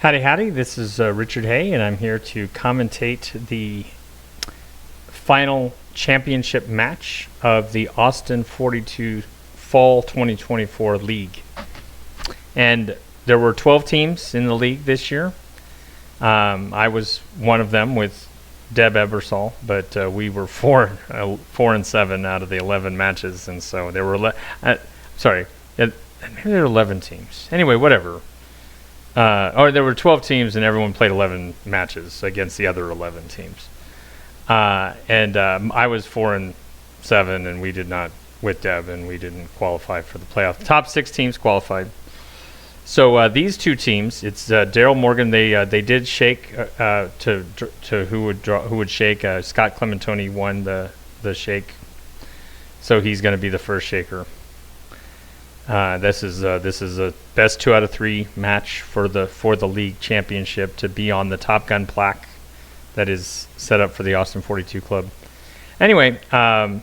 Howdy, howdy. This is Richard Hay, and I'm here to commentate the final championship match of the Austin 42 Fall 2024 League. And there were 12 teams in the league this year. I was one of them with Deb Ebersol, but we were 4-7 out of the 11 matches, and so there were maybe there were 11 teams. Anyway, whatever. Or there were 12 teams and everyone played 11 matches against the other 11 teams. I was 4-7 and we did not, with Deb, and we didn't qualify for the playoff. The top 6 teams qualified. So these two teams, it's Darrell Morgan. They did shake to who would shake. Scott Clemontoni won the shake, so he's going to be the first shaker. This is a best 2 out of 3 match for the league championship to be on the Top Gun plaque that is set up for the Austin 42 Club. Anyway, Don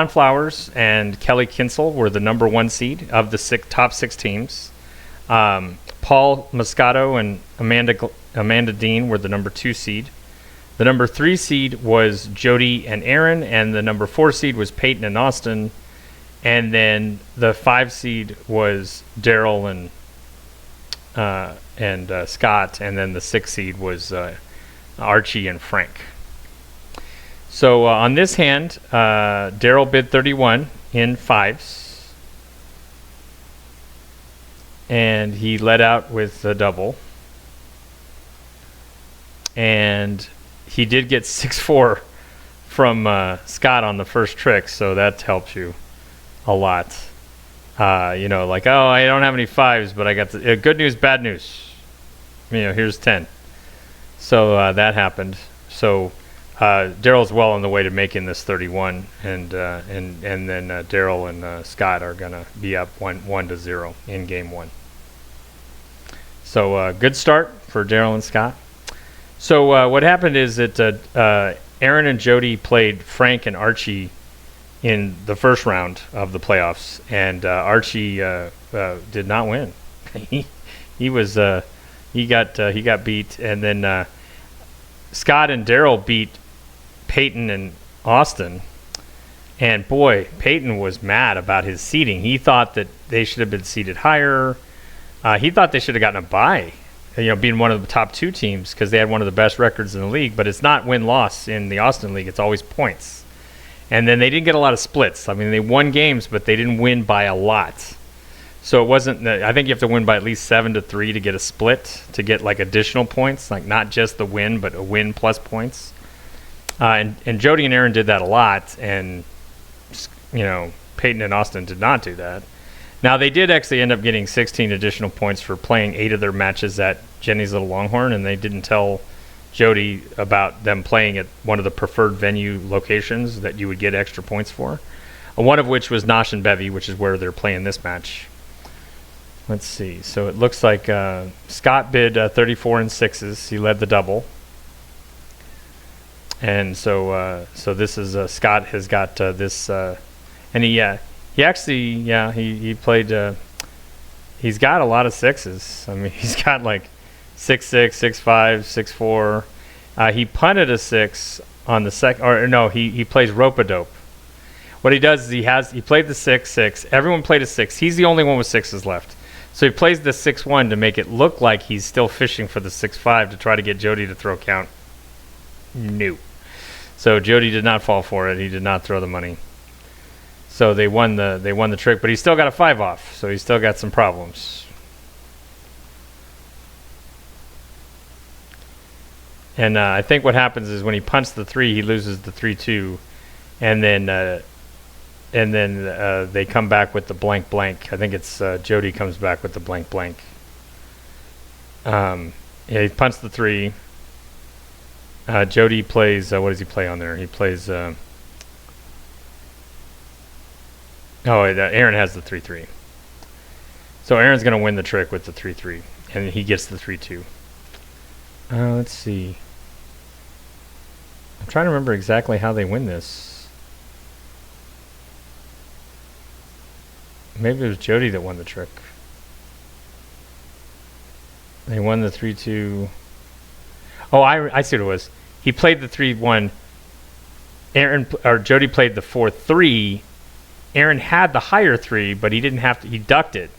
Flowers and Kelly Kinsel were the number 1 seed of the top 6 teams. Paul Moscato and Amanda Dean were the number 2 seed. The number 3 seed was Jody and Aaron, and the number 4 seed was Peyton and Austin. And then the 5 seed was Darrell and Scott, and then the 6 seed was Archie and Frank. So on this hand, Darrell bid 31 in 5s, and he led out with a double. And he did get 6-4 from Scott on the first trick, so that helps you a lot. Like, oh, I don't have any 5s, but I got the good news, bad news. Here's 10. So that happened. So Darrell's well on the way to making this 31, and then Darrell and Scott are gonna be up 1-0 in game 1. So good start for Darrell and Scott. So what happened is that Aaron and Jody played Frank and Archie in the first round of the playoffs, and Archie did not win. he got beat, and then Scott and Darrell beat Peyton and Austin. And boy, Peyton was mad about his seeding. He thought that they should have been seeded higher. He thought they should have gotten a bye, being one of the top 2 teams, because they had one of the best records in the league. But it's not win-loss in the Austin League; it's always points. And then they didn't get a lot of splits. I mean, they won games, but they didn't win by a lot. So it wasn't. I think you have to win by at least 7-3 to get a split, to get like additional points, like not just the win, but a win plus points. And Jody and Aaron did that a lot, and Peyton and Austin did not do that. Now they did actually end up getting 16 additional points for playing 8 of their matches at Jenny's Little Longhorn, and they didn't tell Jody about them playing at one of the preferred venue locations that you would get extra points for. One of which was Nosh and Bevvy, which is where they're playing this match. Let's see. So it looks like Scott bid 34 in 6s. He led the double. And so this is Scott has got this, and he actually he played. He's got a lot of 6s. I mean, he's got like 6-6, 6-5, 6-4. He punted a 6 on the second, or no, he plays rope-a-dope. What he does is he played the 6-6. Everyone played a 6. He's the only one with 6s left. So he plays the 6-1 to make it look like he's still fishing for the 6-5 to try to get Jody to throw count. No. So Jody did not fall for it. He did not throw the money. So they won the trick, but he still got a 5 off. So he's still got some problems. And I think what happens is when he punts the 3, he loses the 3-2, and then they come back with the blank blank. I think it's Jody comes back with the blank blank. He punts the 3. Jody plays. What does he play on there? He plays. Aaron has the 3-3. So Aaron's going to win the trick with the 3-3, and he gets the 3-2. Let's see. I'm trying to remember exactly how they win this. Maybe it was Jody that won the trick. He won the 3-2. Oh, I see what it was. He played the 3-1. Jody played the 4-3. Aaron had the higher 3, but he didn't have to. He ducked it,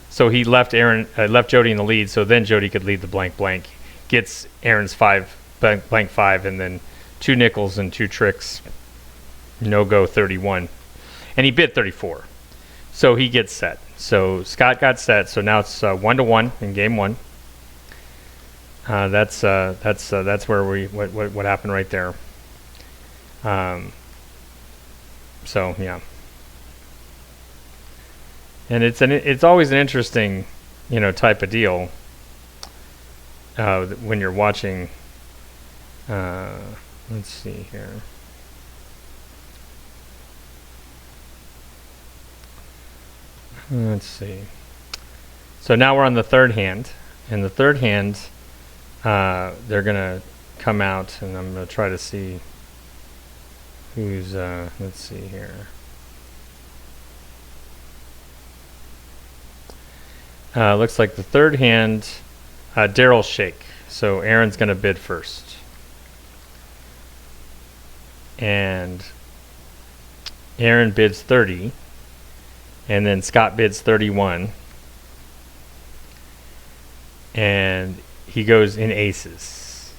so he left Jody in the lead. So then Jody could lead the blank blank, gets Aaron's 5 blank 5, and then 2 nickels and 2 tricks. No go 31, and he bid 34. So he gets set. So Scott got set. So now it's 1-1 in game 1. That's where what happened right there. So yeah, and it's always an interesting, type of deal when you're watching. Let's see here. Let's see. So now we're on the third hand. In the third hand, they're gonna come out, and I'm gonna try to see who's. Let's see here. Looks like the third hand, Darrell shake. So Aaron's gonna bid first, and Aaron bids 30. And then Scott bids 31. And he goes in aces.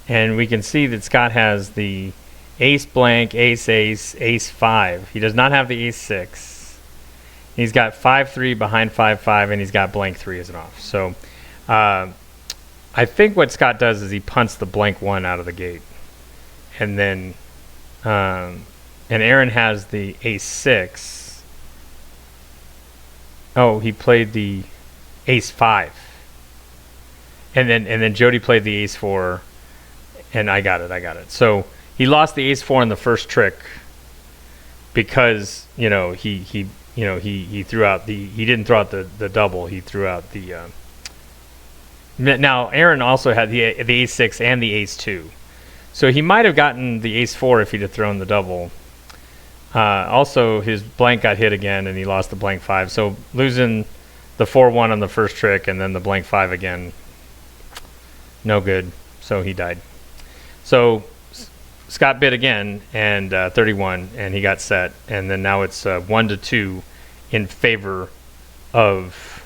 And we can see that Scott has the ace blank, ace ace, ace 5. He does not have the ace 6. He's got 5-3 behind 5-5, and he's got blank 3 as an off. So I think what Scott does is he punts the blank 1 out of the gate. And then and Aaron has the ace 6. Oh, he played the ace 5. And then Jody played the ace 4, and I got it. So he lost the ace 4 in the first trick because he threw out he didn't throw out the double. He threw out the now Aaron also had the ace 6 and the ace 2. So he might have gotten the ace 4 if he'd have thrown the double. Also, his blank got hit again, and he lost the blank 5. So losing the 4-1 on the first trick, and then the blank 5 again, no good. So he died. So Scott bid again, and 31, and he got set. And then now it's 1-2 in favor of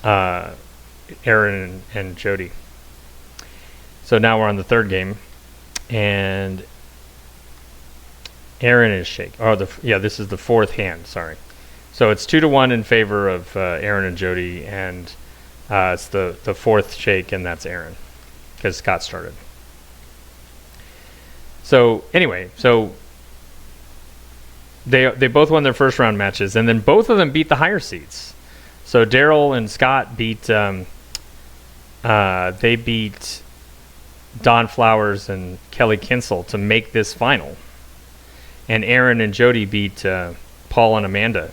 Aaron and Jody. So now we're on the third game, and Aaron is shake. This is the fourth hand. Sorry. So it's 2-1 in favor of Aaron and Jody, and it's the fourth shake, and that's Aaron because Scott started. So anyway, they both won their first round matches, and then both of them beat the higher seeds. So Darrell and Scott beat they beat Don Flowers and Kelly Kinsel to make this final. And Aaron and Jody beat Paul and Amanda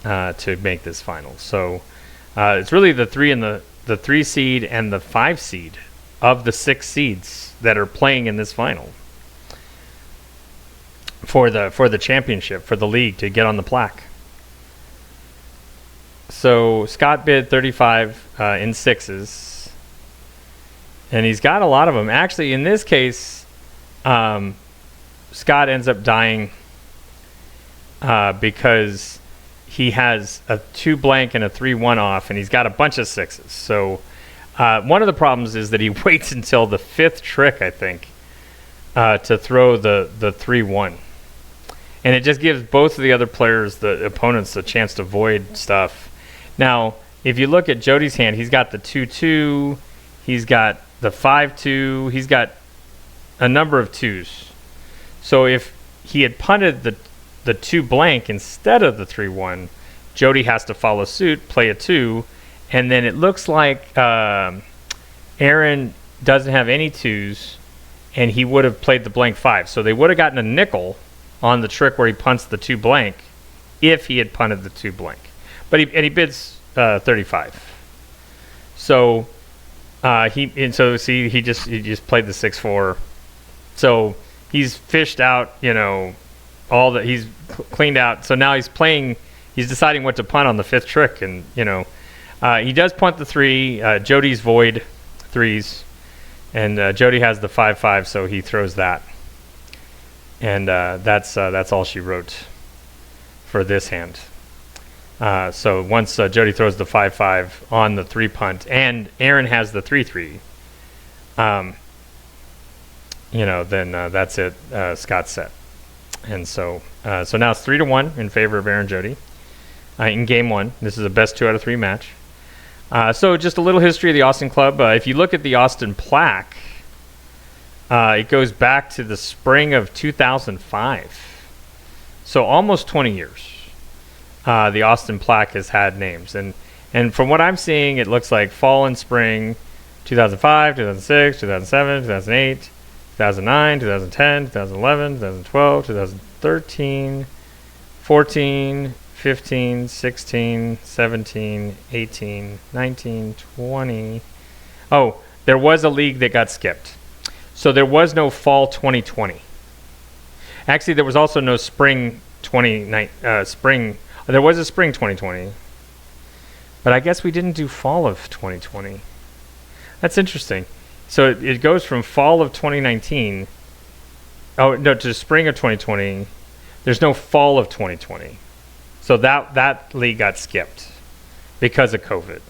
to make this final. So it's really the 3 seed and the 5 seed of the 6 seeds that are playing in this final for the championship, for the league to get on the plaque. So Scott bid 35 in 6s, and he's got a lot of them. Actually, in this case, Scott ends up dying because he has a 2 blank and a 3-1 off, and he's got a bunch of 6s. So one of the problems is that he waits until the 5th trick, I think, to throw the 3-1. And it just gives both of the other players, the opponents, a chance to void stuff. Now, if you look at Jody's hand, he's got the 2-2, he's got the 5-2, he's got a number of 2s. So if he had punted the 2 blank instead of the 3-1, Jody has to follow suit, play a 2, and then it looks like Aaron doesn't have any 2s, and he would have played the blank 5. So they would have gotten a nickel on the trick where he punts the 2 blank if he had punted the 2 blank. But he bids 35. So he just played the 6-4. So he's fished out, all that, he's cleaned out. So now he's deciding what to punt on the 5th trick, and He does punt the 3. Jody's void 3s. And Jody has the 5-5, so he throws that. And that's all she wrote for this hand. So once Jody throws the 5-5 on the 3 punt, and Aaron has the 3-3, then that's it. Scott's set. And so now it's 3-1 in favor of Aaron Jody in game 1. This is a best 2 out of 3 match. So just a little history of the Austin Club. If you look at the Austin plaque, it goes back to the spring of 2005. So almost 20 years. The Austin plaque has had names. And from what I'm seeing, it looks like fall and spring 2005, 2006, 2007, 2008, 2009, 2010, 2011, 2012, 2013, 14, 15, 16, 17, 18, 19, 20. Oh, there was a league that got skipped. So there was no fall 2020. Actually, there was also no spring 2019. There was a spring 2020. But I guess we didn't do fall of 2020. That's interesting. So it goes from fall of 2019. Oh, no, to spring of 2020. There's no fall of 2020. So that league got skipped because of COVID.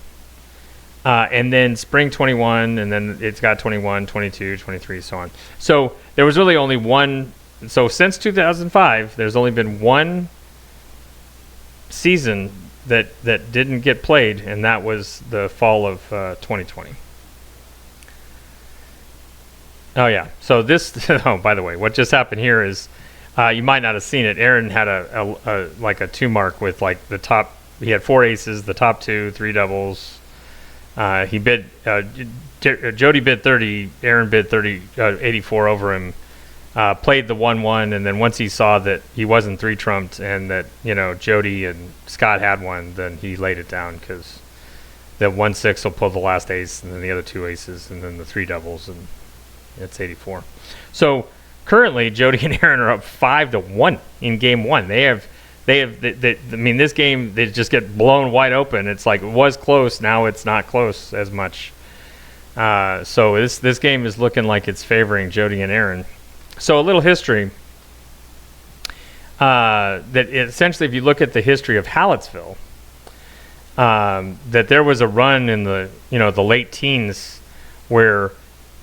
And then spring 21, and then it's got 21, 22, 23, so on. So there was really only one. So since 2005, there's only been one season that didn't get played, and that was the fall of 2020. Oh, yeah. So this, oh, by the way, what just happened here is, you might not have seen it. Aaron had a 2 mark with like the top. He had 4 aces, the top 2, 3 doubles. He bid. Jody bid 30. Aaron bid 84 over him. Played the 1-1, and then once he saw that he wasn't 3 trumped and that Jody and Scott had one, then he laid it down because the 1-6 will pull the last ace, and then the other 2 aces, and then the 3 doubles, and it's 84. So currently, Jody and Aaron are up 5-1 in game 1. I mean, this game, they just get blown wide open. It's like it was close. Now it's not close as much. So this game is looking like it's favoring Jody and Aaron. So a little history. Essentially, if you look at the history of Hallettsville, that there was a run in the late teens where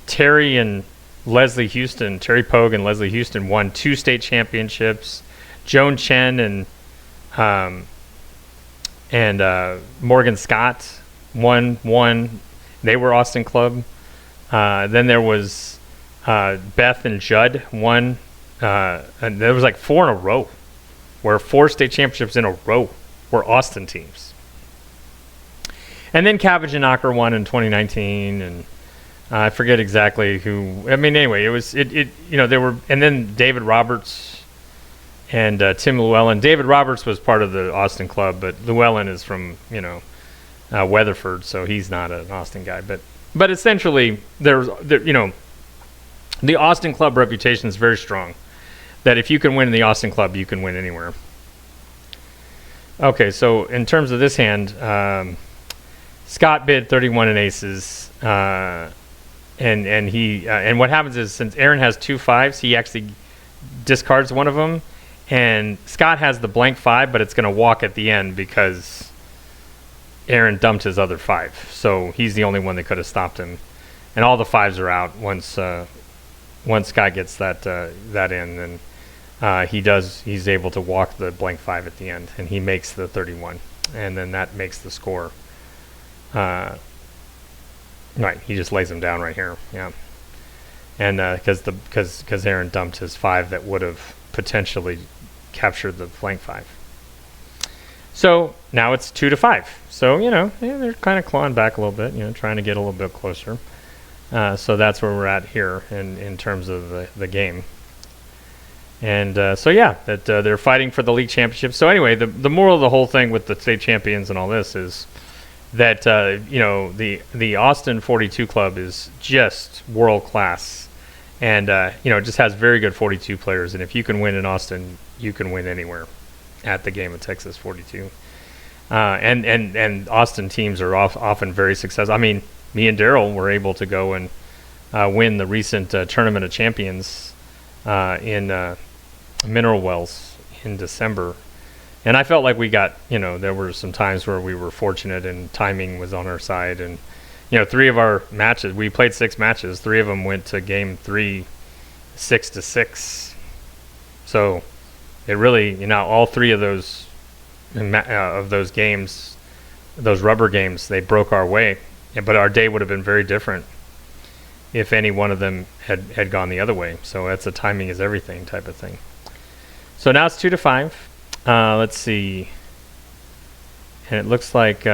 Terry Pogue and Leslie Houston won 2 state championships. Joan Chen and Morgan Scott won one. They were Austin Club. Then there was Beth and Judd won. And there was like 4 in a row, where 4 state championships in a row were Austin teams. And then Cabbage and Knocker won in 2019, and I forget exactly who. I mean, anyway, there were, and then David Roberts and Tim Llewellyn. David Roberts was part of the Austin Club, but Llewellyn is from Weatherford, so he's not an Austin guy. But essentially, the Austin Club reputation is very strong. That if you can win in the Austin Club, you can win anywhere. Okay, so in terms of this hand, Scott bid 31 in aces, and what happens is, since Aaron has 2 5s, he actually discards one of them, and Scott has the blank 5, but it's going to walk at the end because Aaron dumped his other 5, so he's the only one that could have stopped him, and all the 5s are out once Scott gets that in, and he's able to walk the blank 5 at the end, and he makes the 31, and then that makes the score. Right, he just lays them down right here, yeah, and because Aaron dumped his 5 that would have potentially captured the blank 5. So now it's 2-5. So they're kind of clawing back a little bit, trying to get a little bit closer. So that's where we're at here in terms of the game. And that they're fighting for the league championship. So anyway, the moral of the whole thing with the state champions and all this is that the Austin 42 Club is just world class, and just has very good 42 players. And if you can win in Austin, you can win anywhere at the Game of Texas 42. And Austin teams are often very successful. I mean, me and Darrell were able to go and win the recent Tournament of Champions in Mineral Wells in December. And I felt like we got, there were some times where we were fortunate and timing was on our side. And, 3 of our matches, we played 6 matches. 3 of them went to game 3, 6-6. So it really, all 3 of those games, those rubber games, they broke our way. But our day would have been very different if any one of them had gone the other way. So that's a timing is everything type of thing. So now it's 2-5. Let's see. And it looks like,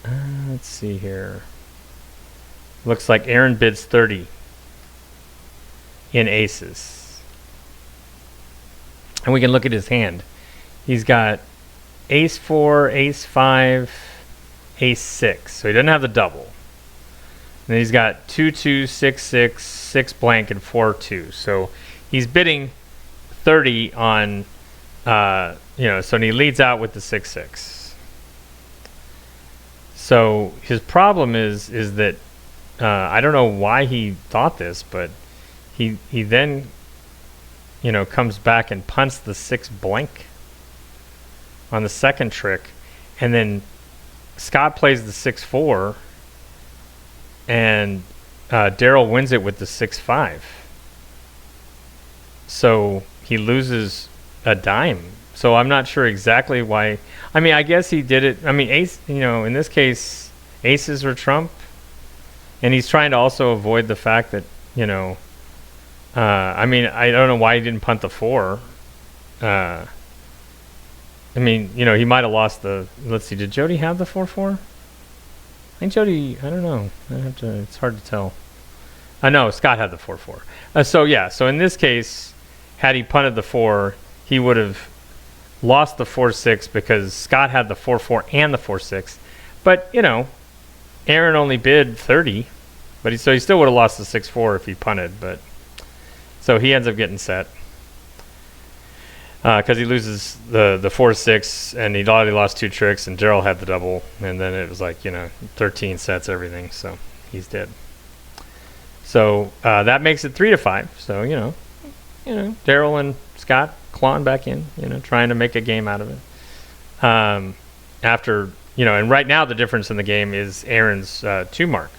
let's see here. Looks like Aaron bids 30 in aces. And we can look at his hand. He's got ace 4, ace 5, ace 6. So he doesn't have the double. And he's got 2-2, 6-6, 6 blank, and 4-2. So he's bidding 30 on, so he leads out with the 6-6. So his problem is that I don't know why he thought this, but he then, comes back and punts the 6 blank on the second trick, and then Scott plays the 6-4, and Darrell wins it with the 6-5. So he loses a dime. So I'm not sure exactly why. I mean, I guess he did it. I mean, ace, in this case, aces are trump. And he's trying to also avoid the fact that, I mean, I don't know why he didn't punt the 4. I mean, he might have lost the, let's see, did Jody have the 4-4? I think Jody, I don't know. It's hard to tell. I know Scott had the 4-4. So in this case, had he punted the 4, he would have lost the 4-6 because Scott had the 4-4 and the 4-6. But, Aaron only bid 30, but he still would have lost the 6-4 if he punted. But so he ends up getting set because he loses the 4-6, and he'd already lost 2 tricks, and Darrell had the double, and then it was like 13 sets everything, so he's dead. So that makes it 3-5. So Darrell and Scott clawing back in, trying to make a game out of it. After and right now the difference in the game is Aaron's 2 mark,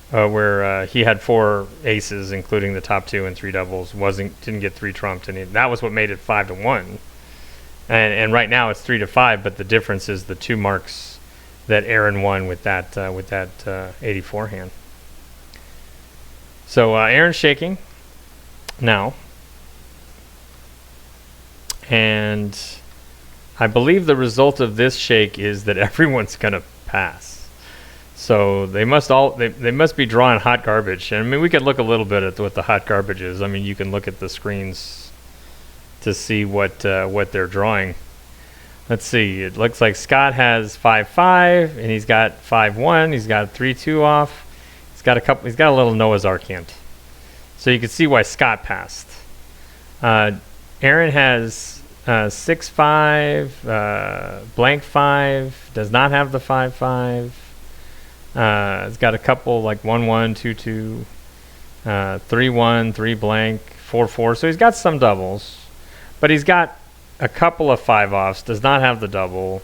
where he had 4 aces, including the top 2 and 3 doubles. Didn't get 3 trumped, and that was what made it 5-1. And right now it's 3-5, but the difference is the 2 marks that Aaron won with that 84 hand. So Aaron's shaking now, and I believe the result of this shake is that everyone's going to pass. So they must be drawing hot garbage. And I mean, we could look a little bit at what the hot garbage is. I mean, you can look at the screens to see what they're drawing. Let's see. It looks like Scott has 5-5, and he's got 5-1. He's got 3-2 off. He's got a little Noah's Ark hint. So you can see why Scott passed. Aaron has 6-5, blank 5, does not have the 5-5. It's got a couple like 1-1, 2-2, 3-1, 3 blank, 4-4. So he's got some doubles, but he's got a couple of 5-offs, does not have the double,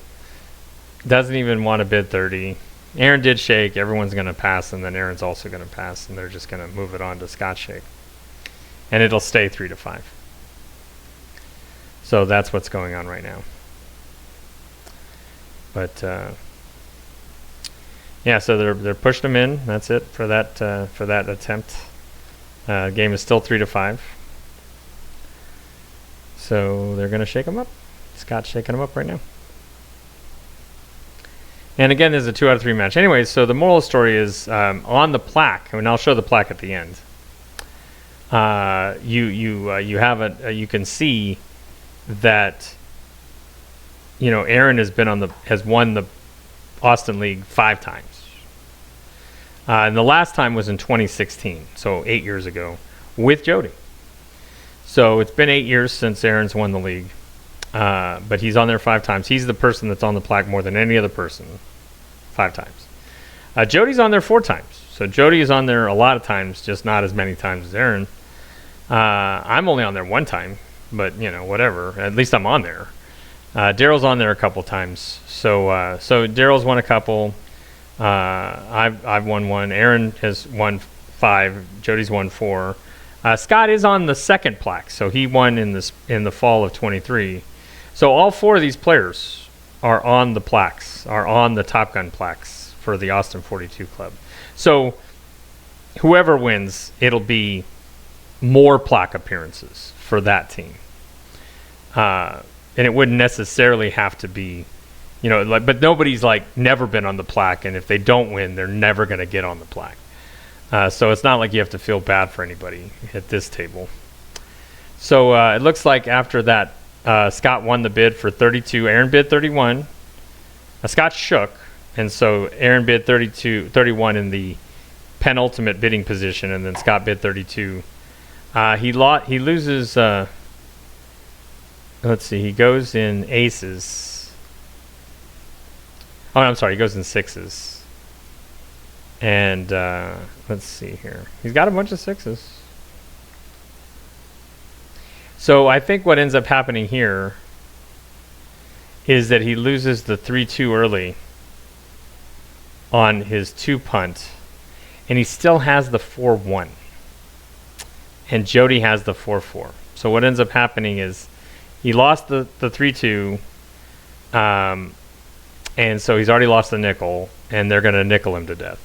doesn't even want to bid 30. Aaron did shake. Everyone's going to pass, and then Aaron's also going to pass, and they're just going to move it on to Scott's shake. And it'll stay 3-5. So that's what's going on right now. But so they're pushing him in. That's it for that attempt. Game is still 3-5. So they're going to shake him up. Scott's shaking him up right now. And again, there's a 2 out of 3 match. Anyways, so the moral of the story is on the plaque, and I'll show the plaque at the end. You can see that Aaron has won the Austin League 5 times. And the last time was in 2016, so 8 years ago, with Jody. So it's been 8 years since Aaron's won the league. but he's on there 5 times. He's the person that's on the plaque more than any other person, 5 times. Jody's on there 4 times. So Jody is on there a lot of times, just not as many times as Aaron. I'm only on there 1 time, but whatever. At least I'm on there. Darrell's on there a couple times. So Darrell's won a couple. I've won 1. Aaron has won 5. Jody's won 4. Scott is on the second plaque, so he won in the fall of 23. So all 4 of these players are on the plaques, are on the Top Gun plaques for the Austin 42 Club. So whoever wins, it'll be more plaque appearances for that team. And it wouldn't necessarily have to be, but nobody's never been on the plaque, and if they don't win, they're never going to get on the plaque. So it's not like you have to feel bad for anybody at this table. So it looks like after that, Scott won the bid for 32. Aaron bid 31. Scott shook, and so Aaron bid 31 in the penultimate bidding position, and then Scott bid 32. He loses. Let's see. He goes in aces. Oh, I'm sorry. He goes in 6s. And let's see here. He's got a bunch of 6s. So I think what ends up happening here is that he loses the 3-2 early on his 2 punt, and he still has the 4-1. And Jody has the 4-4. So what ends up happening is he lost the 3-2, and so he's already lost the nickel, and they're going to nickel him to death.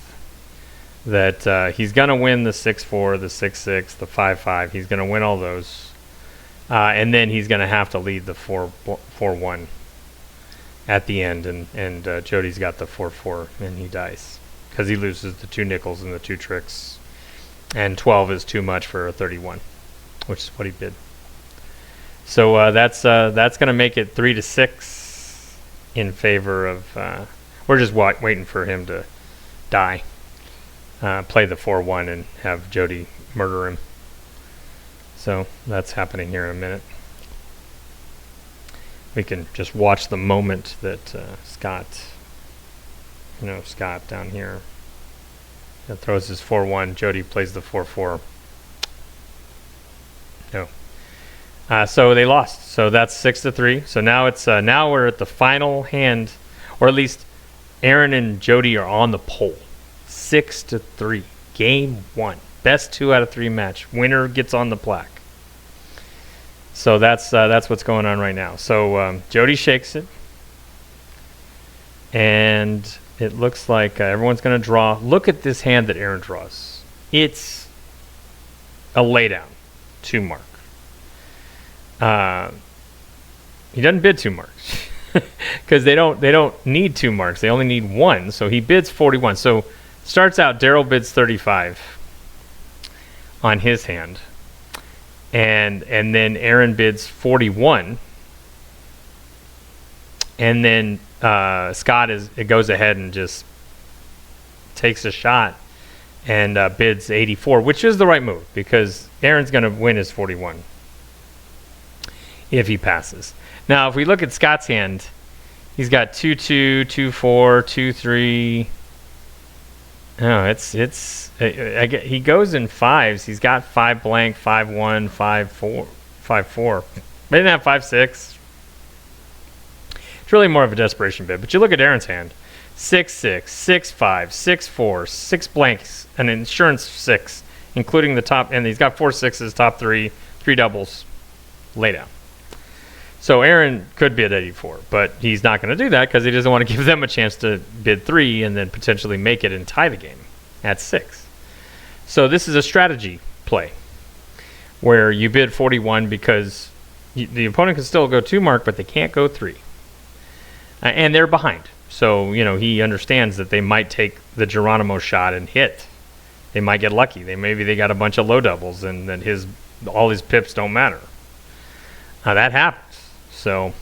That he's going to win the 6-4, the 6-6, the 5-5. He's going to win all those. And then he's going to have to lead the 4-1 at the end, and Jody's got the 4-4, and he dies because he loses the 2 nickels and the 2 tricks, and 12 is too much for a 31, which is what he bid. So that's going to make it 3-6 in favor of. We're just waiting for him to die, play the 4-1, and have Jody murder him. So that's happening here in a minute. We can just watch the moment that Scott down here, that throws his 4-1. Jody plays the 4-4. No. So they lost. So that's 6-3. So now it's now we're at the final hand, or at least Aaron and Jody are on the pole. 6-3. Game 1. Best 2 out of 3 match. Winner gets on the plaque. So that's what's going on right now. So Jody shakes it, and it looks like everyone's going to draw. Look at this hand that Aaron draws. It's a laydown, 2 mark. He doesn't bid 2 marks because they don't need 2 marks. They only need 1. So he bids 41. So starts out, Darrell bids 35 on his hand. And then Aaron bids 41, and then Scott goes ahead and just takes a shot and bids 84, which is the right move because Aaron's going to win his 41 if he passes. Now, if we look at Scott's hand, he's got 2-2, 2-4, 2-3. No, he goes in 5s. He's got 5 blank, 5-1, 5-4, 5-4. They didn't have 5-6. It's really more of a desperation bid. But you look at Aaron's hand: 6-6, 6-5, 6-4, 6 blanks, an insurance 6, including the top, and he's got 4 6s, top 3, 3 doubles, lay down. So Aaron could bid 84, but he's not going to do that because he doesn't want to give them a chance to bid 3 and then potentially make it and tie the game at 6. So this is a strategy play where you bid 41 because the opponent can still go 2 mark, but they can't go 3. And they're behind. So, he understands that they might take the Geronimo shot and hit. They might get lucky. Maybe they got a bunch of low doubles and then all his pips don't matter. That happens. So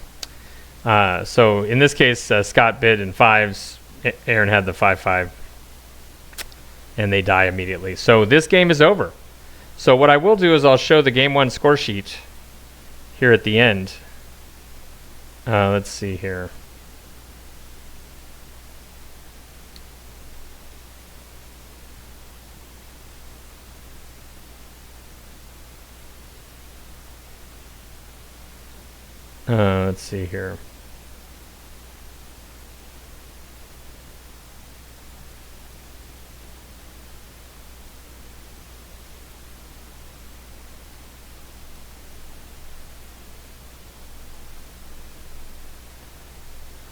in this case, Scott bid in 5s. Aaron had the 5-5, and they die immediately. So this game is over. So what I will do is I'll show the game 1 score sheet here at the end. Let's see here. Let's see here.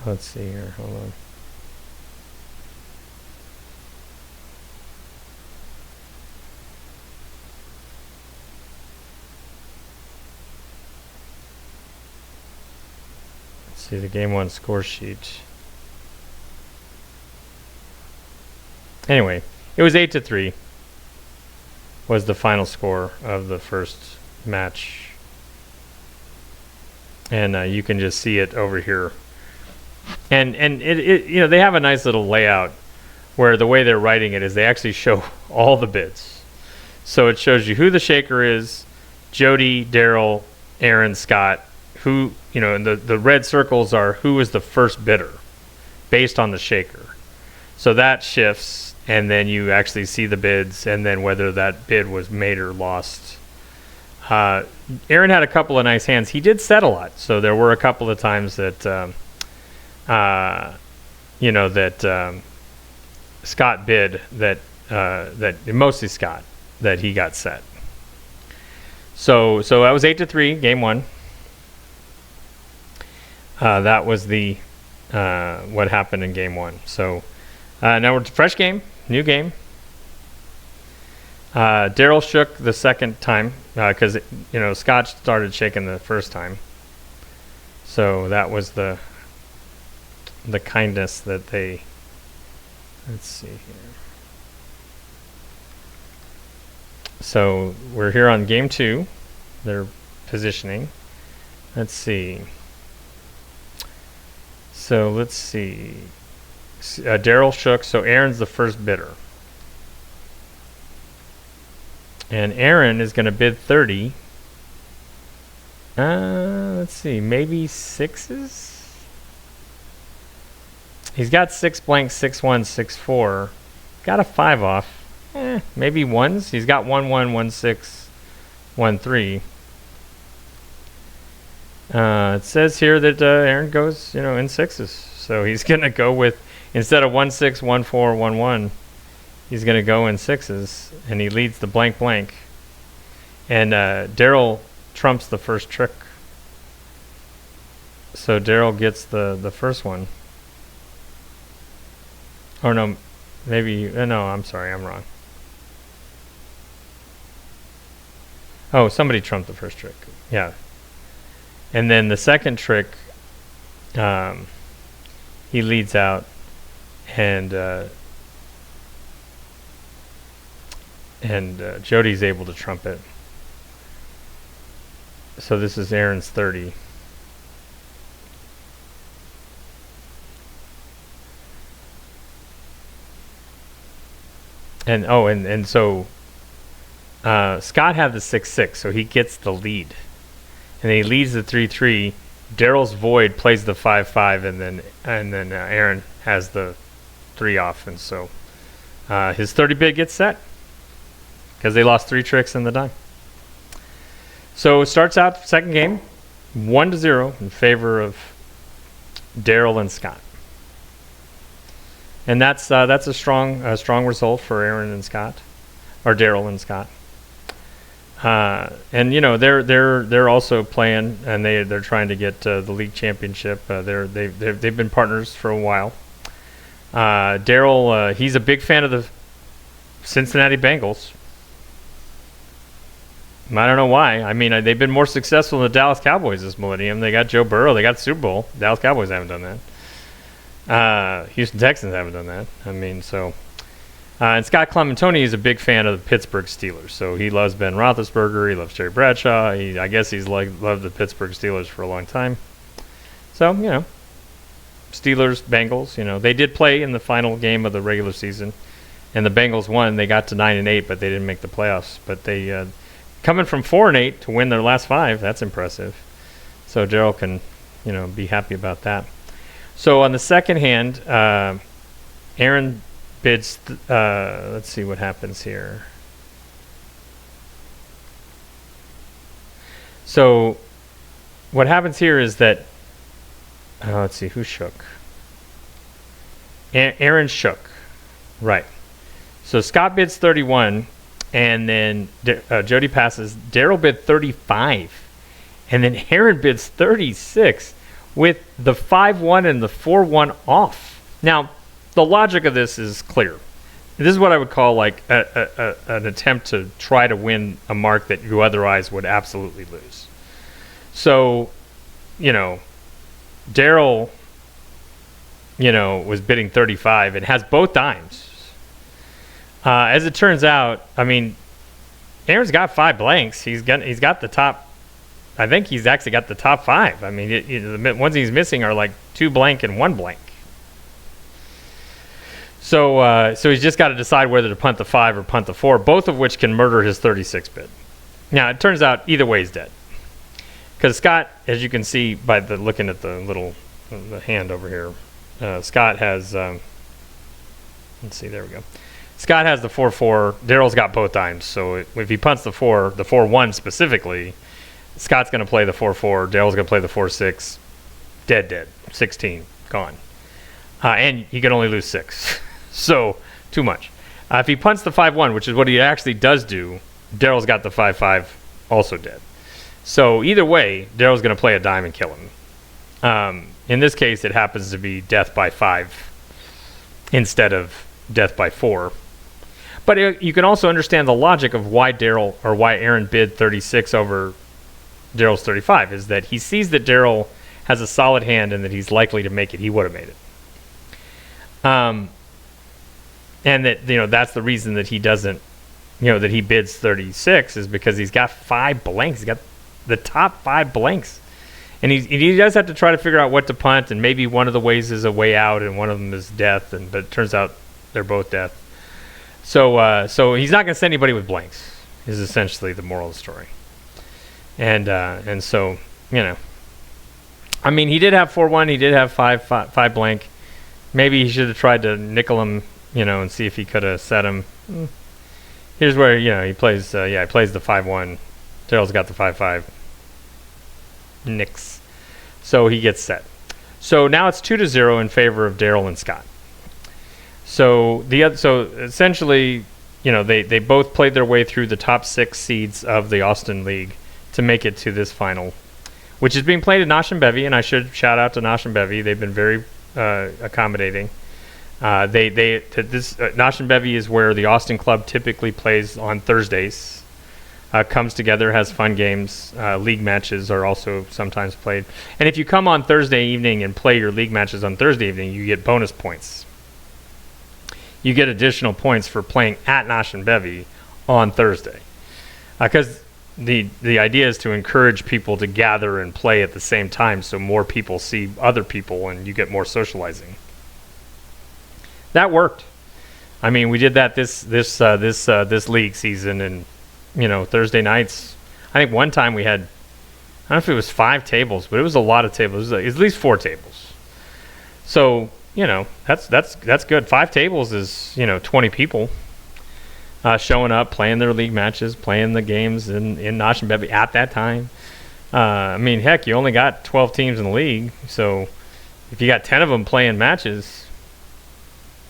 Let's see here. Hold on. Let's see the game one score sheet. Anyway, it was 8-3. Was the final score of the first match, and you can just see it over here. And it you know, they have a nice little layout where the way they're writing it is they actually show all the bids. So it shows you who the shaker is, Jody, Darrell, Aaron, Scott, who, you know, and the red circles are who is the first bidder based on the shaker. So that shifts, and then you actually see the bids and then whether that bid was made or lost. Aaron had a couple of nice hands. He did set a lot. So there were a couple of times that you know, that Scott bid that mostly Scott, that he got set. So that was 8-3, game one. That was the what happened in game one. So now we're fresh game, new game. Darrell shook the second time because you know, Scott started shaking the first time. So that was the kindness that they. Let's see here. So we're here on game two. They're positioning. Let's see. So let's see. Darrell shook, so Aaron's the first bidder. And Aaron is going to bid 30. Let's see, maybe sixes? He's got 6 blanks, 6-1, 6-4. Got a 5 off. Maybe ones. He's got 1-1, 1-6, 1-3. It says here that Aaron goes, you know, in sixes. So he's going to go with, instead of 1-6, 1-4, 1-1, he's going to go in sixes, and he leads the blank blank. And Darrell trumps the first trick. So Darrell gets the first one. Or no, maybe, no, I'm sorry, I'm wrong. Oh, somebody trumped the first trick. Yeah. And then the second trick, he leads out, and Jody's able to trump it. So this is Aaron's 30. And so Scott had the 6-6, so he gets the lead, and then he leads the 3-3. Darrell's void plays the 5-5, and then Aaron has the 3 off, and so his 30 bid gets set because they lost 3 tricks in the die. So it starts out second game 1-0 in favor of Darrell and Scott. And that's a strong result for Aaron and Scott, or Darrell and Scott. And you know, they're also playing, and they're trying to get the league championship. They've been partners for a while. Darrell, he's a big fan of the Cincinnati Bengals. I don't know why. I mean, they've been more successful than the Dallas Cowboys this millennium. They got Joe Burrow. They got the Super Bowl. Dallas Cowboys haven't done that. Houston Texans haven't done that. I mean, so. And Scott Clemontoni is a big fan of the Pittsburgh Steelers. So he loves Ben Roethlisberger. He loves Jerry Bradshaw. I guess he's loved the Pittsburgh Steelers for a long time. So, you know, Steelers, Bengals, you know, they did play in the final game of the regular season. And the Bengals won. They got to 9-8, but they didn't make the playoffs. But they, coming from 4-8 to win their last 5, that's impressive. So Darrell can be happy about that. So on the second hand, Aaron bids. Let's see what happens here. So what happens here is that, let's see, who shook? Aaron shook, right. So Scott bids 31, and then Jody passes. Darrell bid 35, and then Aaron bids 36 with the 5-1 and the 4-1 off. Now, the logic of this is clear. This is what I would call like an attempt to try to win a mark that you otherwise would absolutely lose. So, Darrell, was bidding 35 and has both dimes. As it turns out, Aaron's got 5 blanks. He's got the top. I think he's actually got the top 5. The ones he's missing are like 2 blank and 1 blank. So he's just got to decide whether to punt the 5 or punt the 4, both of which can murder his 36 bid. Now, it turns out either way is dead. Because Scott, as you can see by looking at the hand over here, Scott has, let's see, there we go. Scott has the 4-4. Darrell's got both dimes. So if he punts the 4-1 specifically, Scott's going to play the 4-4. Darrell's going to play the 4-6. Dead. 16, gone. And he can only lose 6. So, too much. If he punts the 5-1, which is what he actually does do, Darrell's got the 5-5, also dead. So, either way, Darrell's going to play a dime and kill him. In this case, it happens to be death by 5 instead of death by 4. But you can also understand the logic of why Aaron bid 36 over Darrell's 35, is that he sees that Darrell has a solid hand and that he's likely to make it. He would have made it. And that, that's the reason that he doesn't, that he bids 36 is because he's got 5 blanks. He's got the top 5 blanks. And he does have to try to figure out what to punt, and maybe one of the ways is a way out and one of them is death, but it turns out they're both death. So he's not going to send anybody with blanks, is essentially the moral of the story. And so, he did have 4-1, he did have 5 blank. Maybe he should have tried to nickel him, and see if he could have set him. Here's where, he plays, he plays the 5-1. Darrell's got the 5-5. Nix. So he gets set. So now it's 2-0 in favor of Darrell and Scott. So essentially, they both played their way through the top 6 seeds of the Austin League to make it to this final, which is being played at Nosh and Bevvy, and I should shout out to Nosh and Bevvy. They've been very accommodating. Nosh and Bevvy is where the Austin club typically plays on Thursdays. Comes together, has fun games. League matches are also sometimes played. And if you come on Thursday evening and play your league matches on Thursday evening, you get bonus points. You get additional points for playing at Nosh and Bevvy on Thursday. Because the idea is to encourage people to gather and play at the same time so more people see other people and you get more socializing. That worked. We did that this league season, and Thursday nights. I think one time we had, I don't know if it was 5 tables, but it was a lot of tables. It was at least 4 tables. So that's good. 5 tables is 20 people showing up, playing their league matches, playing the games in Nosh and Bevvy at that time. Heck, you only got 12 teams in the league, so if you got 10 of them playing matches,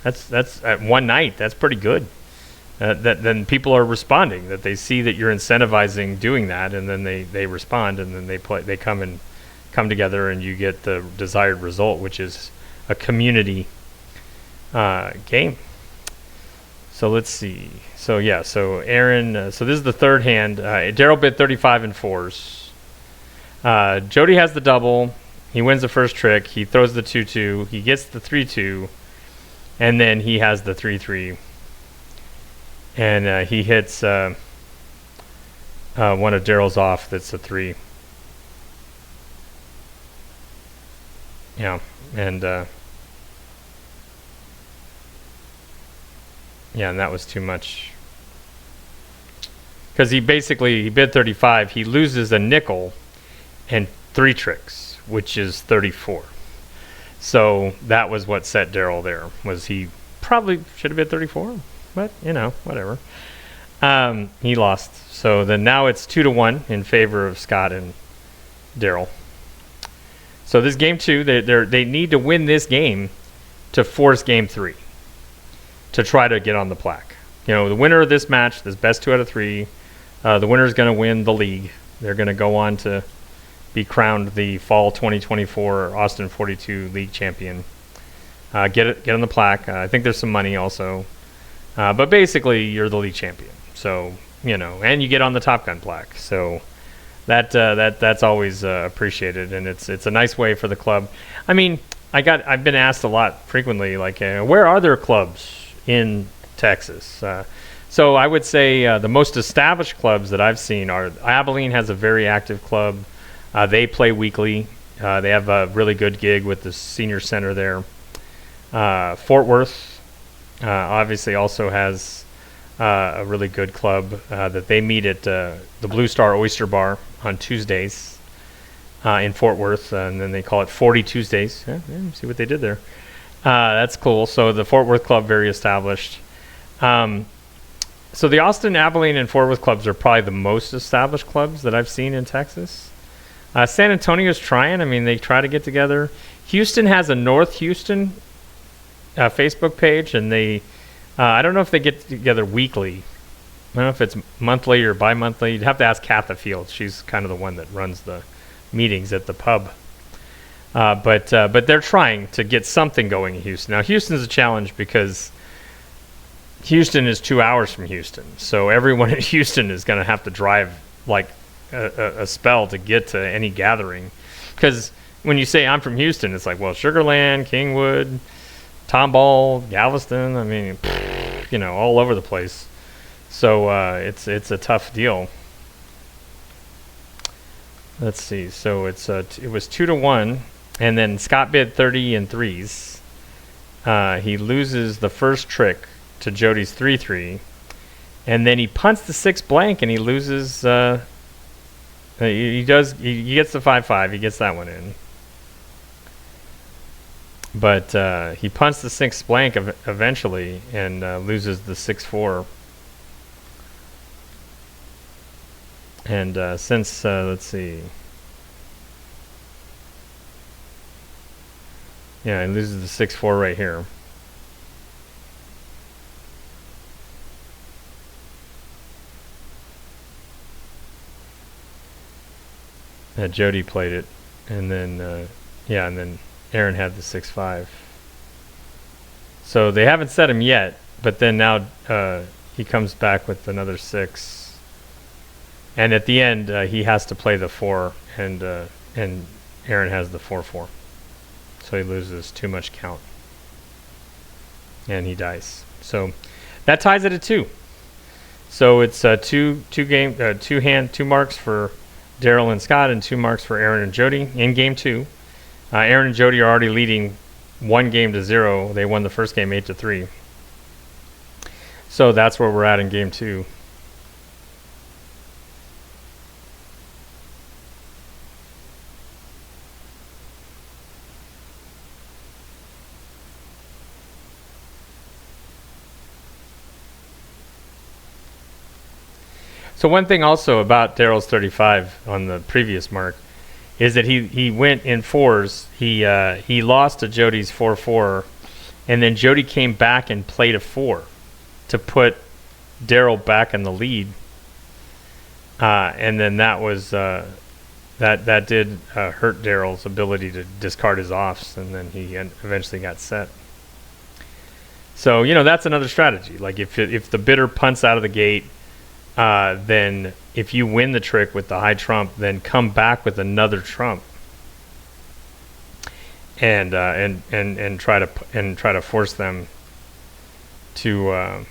that's at one night. That's pretty good. Then people are responding, that they see that you're incentivizing doing that, and then they respond, and then they come together, and you get the desired result, which is a community game. So let's see. So Aaron. So this is the third hand. Darrell bid 35 and 4s. Jody has the double. He wins the first trick. He throws the 2-2. He gets the 3-2, and then he has the 3-3. And he hits one of Darrell's off. That's a 3. Yeah, and and that was too much. Because he bid 35. He loses a nickel and 3 tricks, which is 34. So that was what set Darrell there. Was he probably should have been 34, but whatever. He lost. So then now it's 2-1 in favor of Scott and Darrell. So this game 2, they need to win this game to force game 3 to try to get on the plaque. The winner of this match, this best 2 out of 3, the winner is going to win the league. They're going to go on to be crowned the fall 2024 Austin 42 league champion. Get on the plaque. I think there's some money also, but basically you're the league champion. So and you get on the Top Gun plaque. So that's always appreciated, and it's a nice way for the club. I mean, I've been asked a lot frequently, like where are there clubs in Texas? So I would say the most established clubs that I've seen are Abilene has a very active club. They play weekly. They have a really good gig with the senior center there. Fort Worth obviously also has a really good club that they meet at the Blue Star Oyster Bar on Tuesdays in Fort Worth, and then they call it 40 Tuesdays. Yeah, see what they did there. That's cool. So the Fort Worth club, very established. So the Austin, Abilene, and Fort Worth clubs are probably the most established clubs that I've seen in Texas. San Antonio's trying. I mean, they try to get together. Houston has a North Houston Facebook page, and they I don't know if they get together weekly. I don't know if it's monthly or bi-monthly. You'd have to ask Katha Fields. She's kind of the one that runs the meetings at the pub. But they're trying to get something going in Houston. Now, Houston's a challenge because Houston is 2 hours from Houston. So everyone in Houston is going to have to drive like a spell to get to any gathering. Because when you say I'm from Houston, it's like, well, Sugar Land, Kingwood, Tomball, Galveston. I mean, all over the place. So it's a tough deal. Let's see. So it was 2-1, and then Scott bid 30 in threes. He loses the first trick to Jody's 3-3, and then he punts the 6 blank, and he loses. He gets the 5-5. He gets that one in. But he punts the 6 blank eventually and loses the 6-4. And since, let's see. Yeah, he loses the 6-4 right here. Jody played it. And then, and then Aaron had the 6-5. So they haven't set him yet, but then now he comes back with another 6. And at the end, he has to play the 4, and Aaron has the 4-4. So he loses too much count. And he dies. So that ties it at 2. So it's two marks for Darrell and Scott, and 2 marks for Aaron and Jody in game 2. Aaron and Jody are already leading 1-0. They won the first game 8-3. So that's where we're at in game 2. So one thing also about Darrell's 35 on the previous mark is that he went in 4s. He lost to Jody's 4-4, and then Jody came back and played a 4 to put Darrell back in the lead. And then that was that did hurt Darrell's ability to discard his offs, and then he eventually got set. So that's another strategy. Like if the bidder punts out of the gate. Then if you win the trick with the high trump, then come back with another trump and try to force them to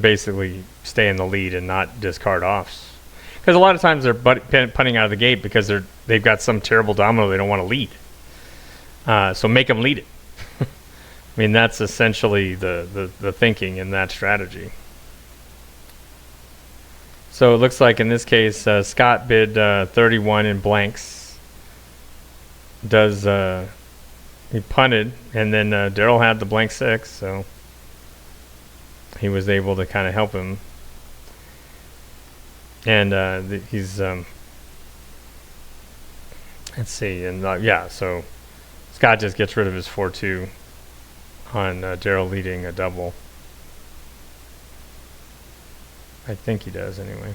basically stay in the lead and not discard offs. Because a lot of times they're punting out of the gate because they've got some terrible domino they don't want to lead. So make them lead it. I mean, that's essentially the thinking in that strategy. So it looks like in this case, Scott bid 31 in blanks. does he punted, and then Darrell had the blank 6, so he was able to kind of help him. And he's let's see, and so Scott just gets rid of his 4-2 on Darrell leading a double. I think he does anyway.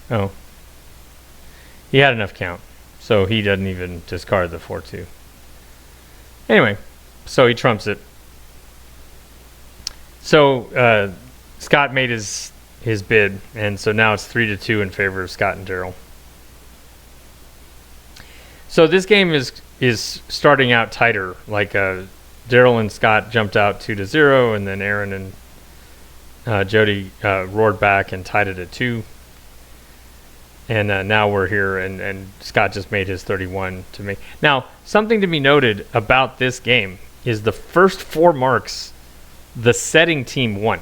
Oh, he had enough count, so he doesn't even discard the 4-2. Anyway, so he trumps it. So Scott made his bid, and so now it's 3-2 in favor of Scott and Darrell. So this game is starting out tighter. Like Darrell and Scott jumped out 2-0, and then Aaron and Jody roared back and tied it at 2. And now we're here, and Scott just made his 31 to make. Now, something to be noted about this game is the first 4 marks, the setting team won.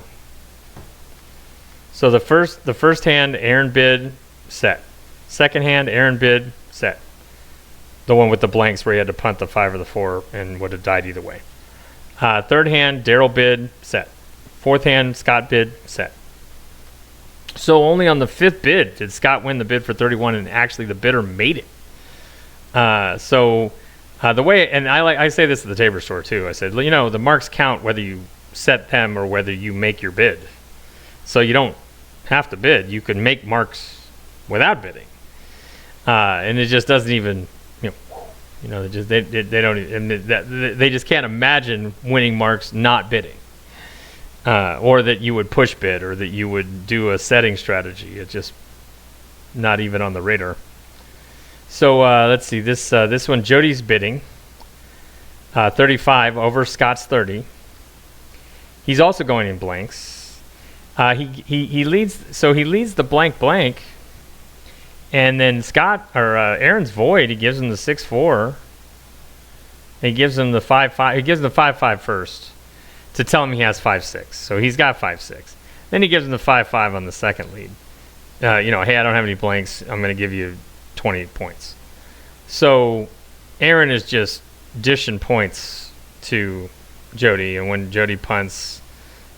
So the first hand, Aaron bid, set. Second hand, Aaron bid, set. The one with the blanks where he had to punt the 5 or the 4 and would have died either way. Third hand, Darrell bid, set. Fourth hand, Scott bid, set. So only on the 5th bid did Scott win the bid for 31, and actually the bidder made it. The way, and I say this at the Tabor store too. I said, the marks count whether you set them or whether you make your bid. So you don't have to bid. You can make marks without bidding, and it just doesn't even, they just can't imagine winning marks not bidding. Or that you would push bid, or that you would do a setting strategy. It's just not even on the radar. So let's see, this one, Jody's bidding 35 over Scott's 30. He's also going in blanks. He leads, so he leads the blank, and then Aaron's void. He gives him the 6-4. He gives him the 5-5. He gives him the 5-5 first, to tell him he has 5-6. So he's got 5-6. Then he gives him the 5-5 on the second lead. Hey, I don't have any blanks. I'm going to give you 20 points. So Aaron is just dishing points to Jody, and when Jody punts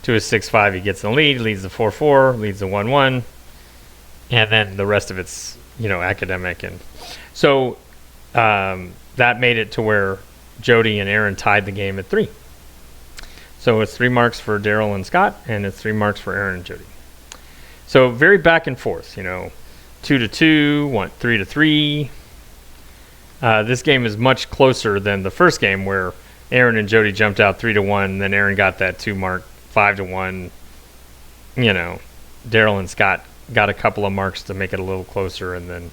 to his 6-5, he gets the lead, leads the 4-4, leads the 1-1, and then the rest of it's, academic. And so that made it to where Jody and Aaron tied the game at 3. So it's 3 marks for Darrell and Scott, and it's 3 marks for Aaron and Jody. So very back and forth, 2-2, 3-3. This game is much closer than the first game where Aaron and Jody jumped out 3-1, then Aaron got that 2 mark, 5-1. Darrell and Scott got a couple of marks to make it a little closer, and then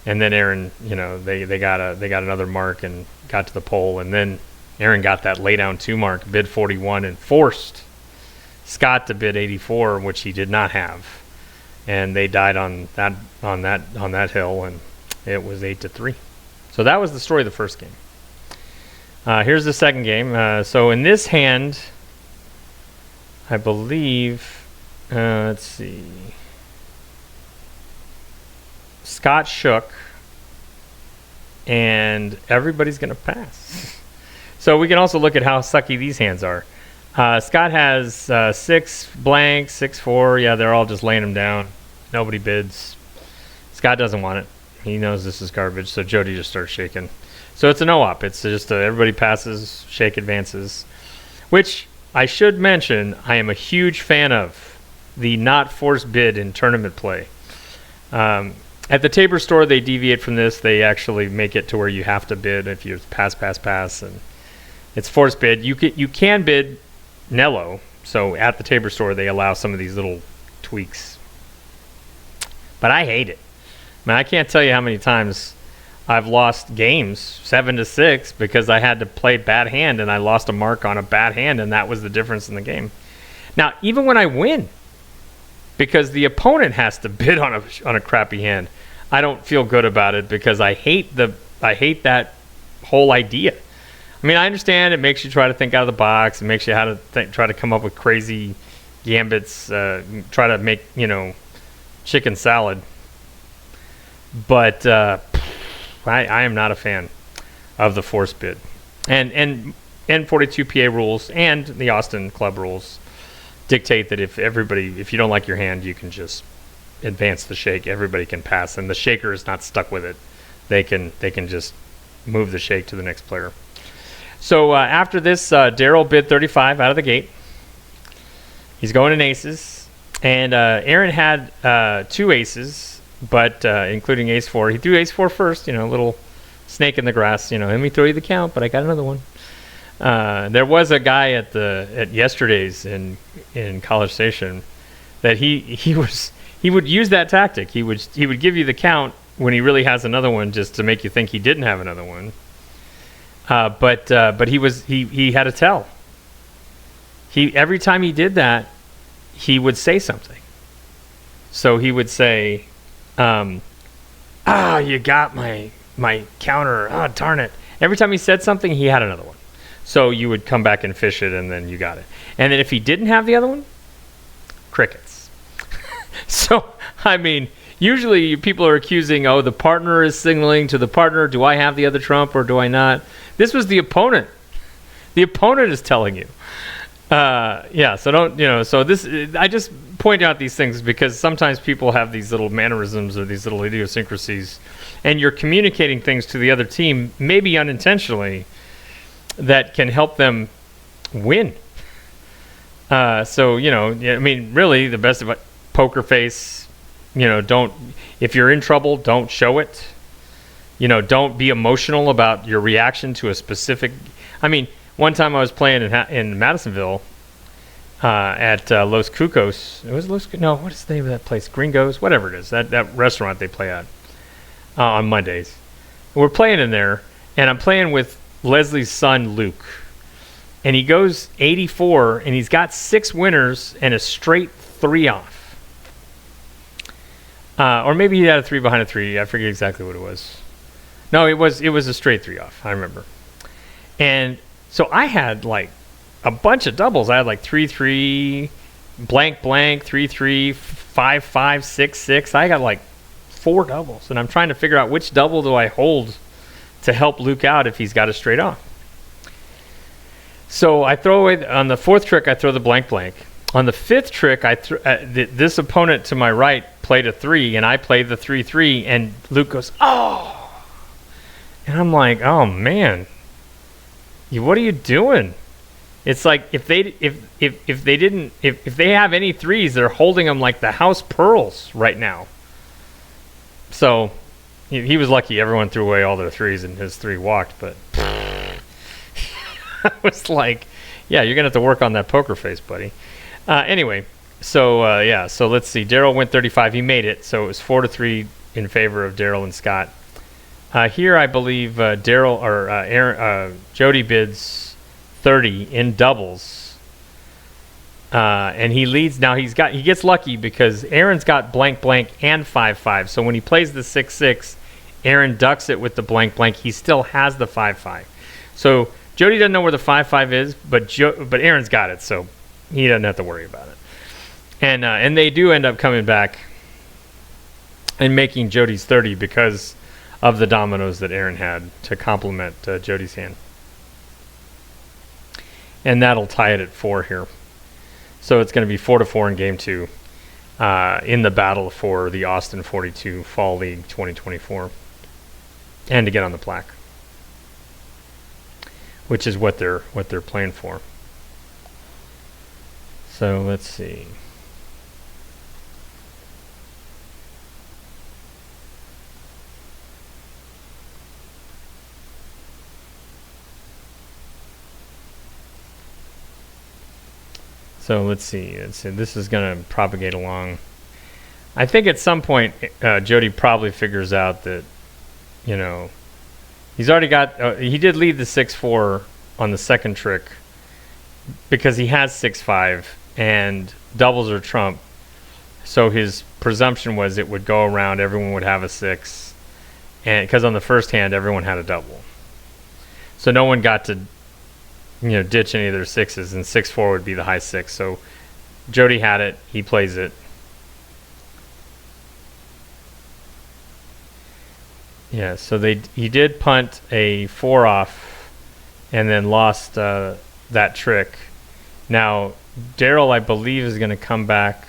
Aaron, they got another mark and got to the pole, and then Aaron got that lay down 2 mark, bid 41, and forced Scott to bid 84, which he did not have, and they died on that hill, and it was 8-3. So that was the story of the first game. Here's the second game. So in this hand, I believe, let's see, Scott shook, and everybody's going to pass. So we can also look at how sucky these hands are. Scott has 6 blanks, 6-4. Yeah, they're all just laying them down. Nobody bids. Scott doesn't want it. He knows this is garbage, so Jody just starts shaking. So it's a no-op. It's just everybody passes, shake advances, which I should mention I am a huge fan of, the not forced bid in tournament play. At the Tabor store, they deviate from this. They actually make it to where you have to bid if you pass, and it's forced bid. You can bid Nello. So at the Tabor store, they allow some of these little tweaks. But I hate it. I can't tell you how many times I've lost games 7-6 because I had to play bad hand and I lost a mark on a bad hand, and that was the difference in the game. Now, even when I win, because the opponent has to bid on a crappy hand, I don't feel good about it because I hate that whole idea. I understand it makes you try to think out of the box. It makes you try to come up with crazy gambits, try to make, chicken salad But I am not a fan of the force bid. And N42 PA rules and the Austin Club rules dictate that if you don't like your hand, you can just advance the shake. Everybody can pass, and the shaker is not stuck with it. They can just move the shake to the next player. So after this, Darrell bid 35 out of the gate. He's going in aces, and Aaron had 2 aces, but including ace 4. He threw ace 4 first, a little snake in the grass. Let me throw you the count, but I got another one. There was a guy at yesterday's in College Station that he would use that tactic. He would give you the count when he really has another one, just to make you think he didn't have another one. But he had a tell. Every time he did that, he would say something. So he would say, you got my counter. Oh, darn it. Every time he said something, he had another one. So you would come back and fish it, and then you got it. And then if he didn't have the other one, crickets. So, I mean, usually people are accusing, the partner is signaling to the partner, do I have the other trump or do I not? This was the opponent. The opponent is telling you. So don't, so this, I just point out these things because sometimes people have these little mannerisms or these little idiosyncrasies, and you're communicating things to the other team, maybe unintentionally, that can help them win. Really the best of poker face, if you're in trouble, don't show it. Don't be emotional about your reaction to a specific. One time I was playing in Madisonville at Los Cucos. It was what is the name of that place? Gringos, whatever it is. That restaurant they play at on Mondays. We're playing in there, and I'm playing with Leslie's son, Luke. And he goes 84, and he's got 6 winners and a straight 3 off. Or maybe he had a 3 behind a 3. I forget exactly what it was. No, it was a straight 3 off. I remember. And so I had like a bunch of doubles. I had like 3-3, blank, 3-3, 5-5, 6-6. I got like 4 doubles, and I'm trying to figure out which double do I hold to help Luke out if he's got a straight off. So I throw away on the 4th trick. I throw the blank. On the 5th trick, this opponent to my right played a 3, and I played the 3-3, and Luke goes, oh, and I'm like, oh man, what are you doing? It's like if they have any 3s, they're holding them like the house pearls right now. So he was lucky. Everyone threw away all their 3s, and his 3 walked. But I was like, yeah, you're gonna have to work on that poker face, buddy. Anyway, so let's see. Darrell went 35. He made it, so it was 4-3 in favor of Darrell and Scott. Here, I believe Jody bids 30 in doubles, and he leads. Now he gets lucky because Aaron's got blank and 5-5. So when he plays the 6-6, Aaron ducks it with the blank. He still has the 5-5. So Jody doesn't know where the 5-5 is, but Aaron's got it, so he doesn't have to worry about it. And they do end up coming back and making Jody's 30 because of the dominoes that Aaron had to complement Jody's hand. And that'll tie it at 4 here. So it's going to be 4-4 in Game 2 in the battle for the Austin 42 Fall League 2024. And to get on the plaque, which is what they're playing for. So let's see. So let's see. This is going to propagate along. I think at some point, Jody probably figures out that, he's already got. He did lead the 6-4 on the second trick because he has 6-5 and doubles are trump. So his presumption was it would go around. Everyone would have a 6, and because on the first hand everyone had a double, so no one got to ditch any of their 6s, and 6-4 would be the high 6. So Jody had it. He plays it. Yeah, so he did punt a 4 off and then lost that trick. Now, Darrell, I believe, is going to come back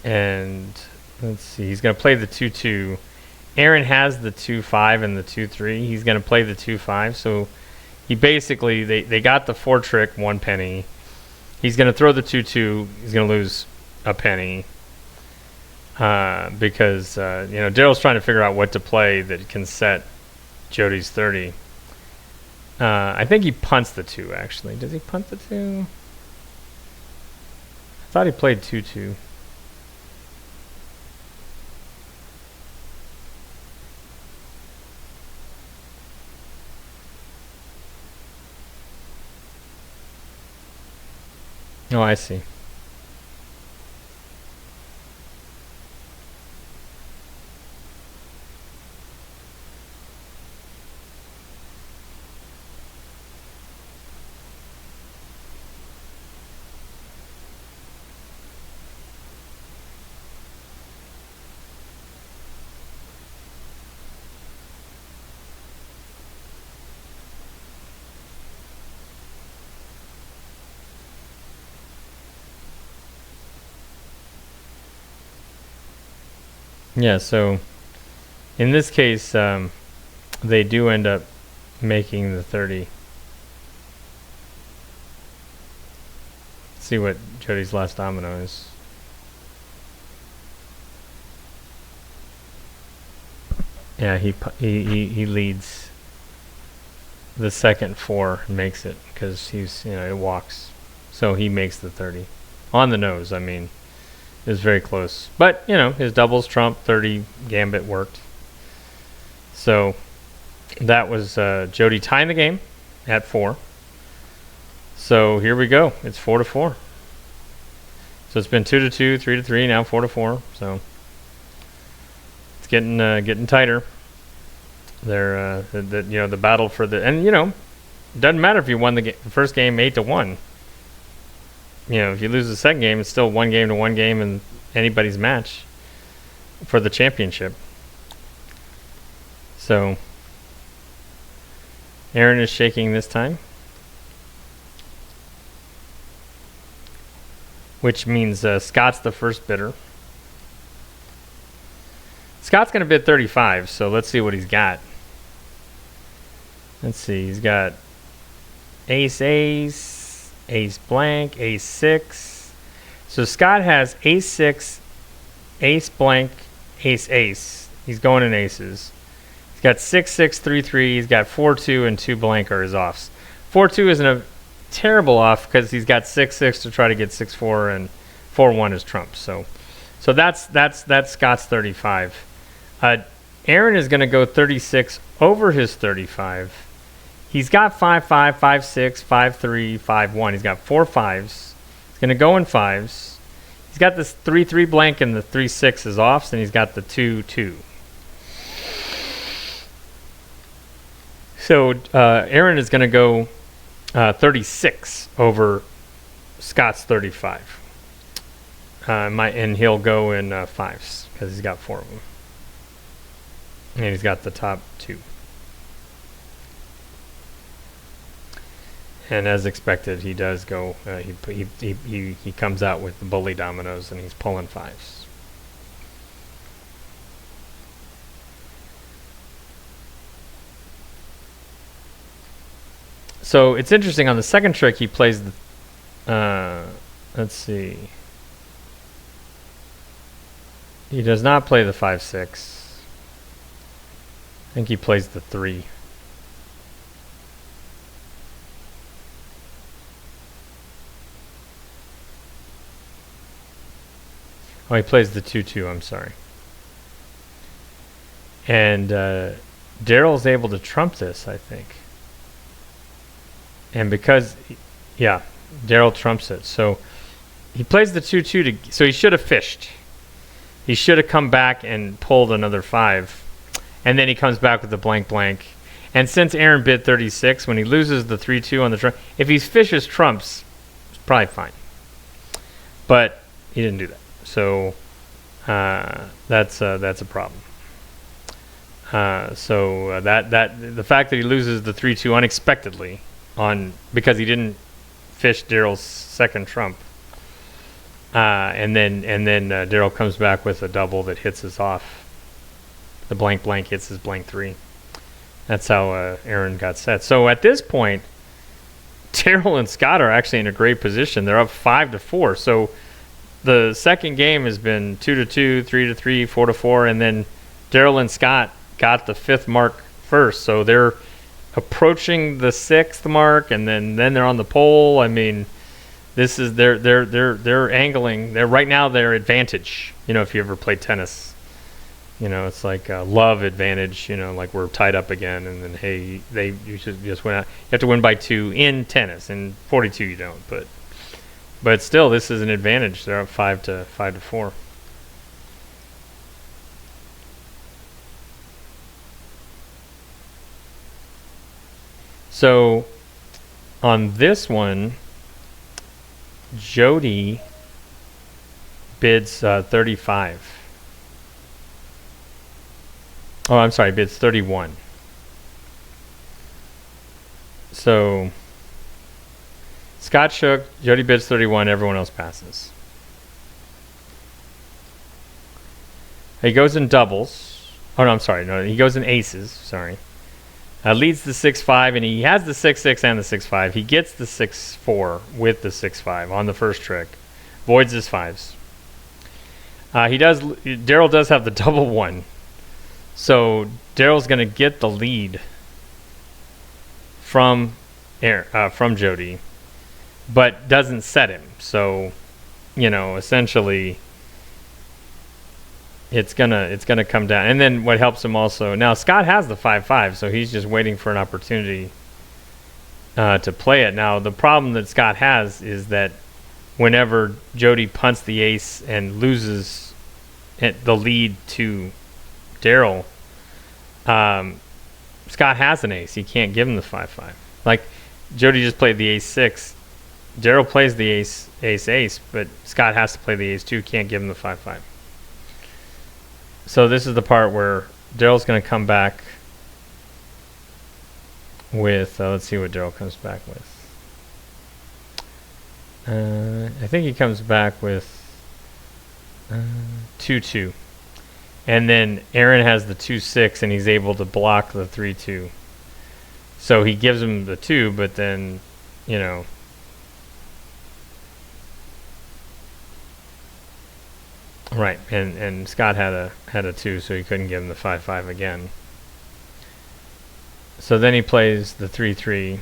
and let's see. He's going to play the 2-2. Aaron has the 2-5 and the 2-3. He's going to play the 2-5. So he basically, they got the 4 trick, 1 penny. He's going to throw the 2-2. He's going to lose a penny. Because Darrell's trying to figure out what to play that can set Jody's 30. I think he punts the 2, actually. Does he punt the 2? I thought he played 2-2. Oh, I see. Yeah, so in this case, they do end up making the 30. Let's see what Jody's last domino is. Yeah, he leads the second 4 and makes it because it walks. So he makes the 30 on the nose. I mean, it was very close. But, his doubles trump 30 gambit worked. So that was Jody tying the game at 4. So here we go. It's 4-4. So it's been 2-2, 3-3, now 4-4. So it's getting tighter. They're the battle for the doesn't matter if you won the first game 8-1. If you lose the second game, it's still 1 game to 1 game in anybody's match for the championship. So Aaron is shaking this time, which means Scott's the first bidder. Scott's going to bid 35, so let's see what he's got. Let's see, he's got ace, ace blank, ace 6. So Scott has ace 6, ace blank, ace ace. He's going in aces. He's got 6 6 3 3. He's got 4 2 and 2 blank are his offs. 4 2 isn't a terrible off because he's got 6 6 to try to get 6 4 and 4 1 is trump. So that's Scott's 35. Aaron is going to go 36 over his 35. He's got 5 5, 5 6, 5 3, 5 1. He's got 4 5s. He's going to go in 5s. He's got this 3 3 blank and the 3 6 is offs, and he's got the 2 2. So Aaron is going to go 36 over Scott's 35. And he'll go in 5s because he's got 4 of them. And he's got the top 2. And as expected, he does go. He comes out with the bully dominoes, and he's pulling 5s. So it's interesting. On the second trick, he plays the. Let's see. He does not play the 5 6. I think he plays the 3. Oh, he plays the 2 2, I'm sorry. And Darrell's able to trump this, I think. And because, Darrell trumps it. So he plays the 2 2 so he should have fished. He should have come back and pulled another 5. And then he comes back with the blank blank. And since Aaron bid 36, when he loses the 3 2 on the trump, if he fishes trumps, it's probably fine. But he didn't do that. So that's a problem. So the fact that he loses the 3-2 unexpectedly because he didn't fish Darrell's second trump, and then Darrell comes back with a double that hits us off. The blank hits his blank 3. That's how Aaron got set. So at this point, Darrell and Scott are actually in a great position. They're up 5-4. So the second game has been 2-2, 3-3, 4-4, and then Darrell and Scott got the 5th mark first. So they're approaching the 6th mark, and then they're on the pole. I mean, this is they're angling. They're right now their advantage. If you ever played tennis, it's like a love advantage. Like we're tied up again, and then hey, you should just win out. You have to win by 2 in tennis. In 42 you don't, but still this is an advantage. They're up 5-4. So on this one, Jody bids 35. Oh, I'm sorry, bids 31. So Scott shook, Jody bids 31, everyone else passes. He goes in doubles. Oh, no, I'm sorry. No, he goes in aces. Sorry. Leads the 6-5, and he has the 6-6 and the 6-5. He gets the 6-4 with the 6-5 on the first trick. Voids his 5s. Darrell does have the double 1. So Darrell's going to get the lead from Jody, but doesn't set him. So, essentially it's gonna come down. And then what helps him also, now Scott has the 5-5, so he's just waiting for an opportunity to play it. Now the problem that Scott has is that whenever Jody punts the ace and loses the lead to Darrell, Scott has an ace. He can't give him the 5-5. Like Jody just played the ace-6. Darrell plays the ace-ace, but Scott has to play the ace-2. Can't give him the 5-5. So this is the part where Darrell's going to come back with, let's see what Darrell comes back with. I think he comes back with 2-2. And then Aaron has the 2-6, and he's able to block the 3-2. So he gives him the 2, but then, right, and Scott had a 2, so he couldn't give him the 5-5 again. So then he plays the 3-3.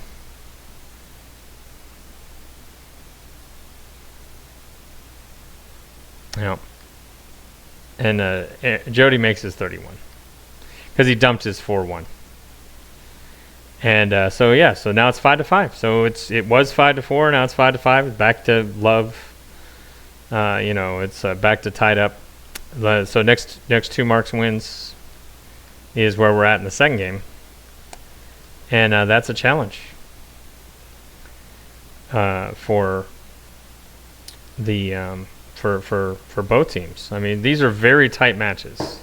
Yeah. And Jody makes his 31 because he dumped his 4-1. And so now it's 5-5. So it was 5-4. Now it's 5-5. Back to love. It's back to tied up. So next 2 marks wins is where we're at in the second game, and that's a challenge for the for both teams. I mean, these are very tight matches.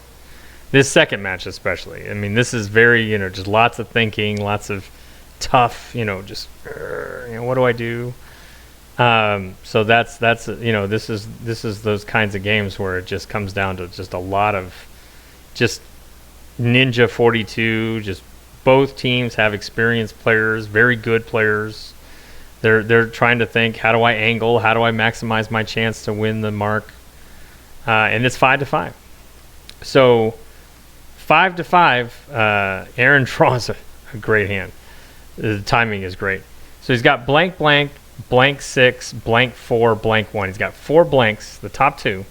This second match especially. I mean, this is very just lots of thinking, lots of tough. Just what do I do? So that's this is those kinds of games where it just comes down to just a lot of just Ninja 42. Just both teams have experienced players, very good players. They're trying to think, how do I angle? How do I maximize my chance to win the mark? And it's 5-5. So 5-5. Aaron draws a great hand. The timing is great. So he's got blank, 6, blank 4, blank 1. He's got 4 blanks, the top 2.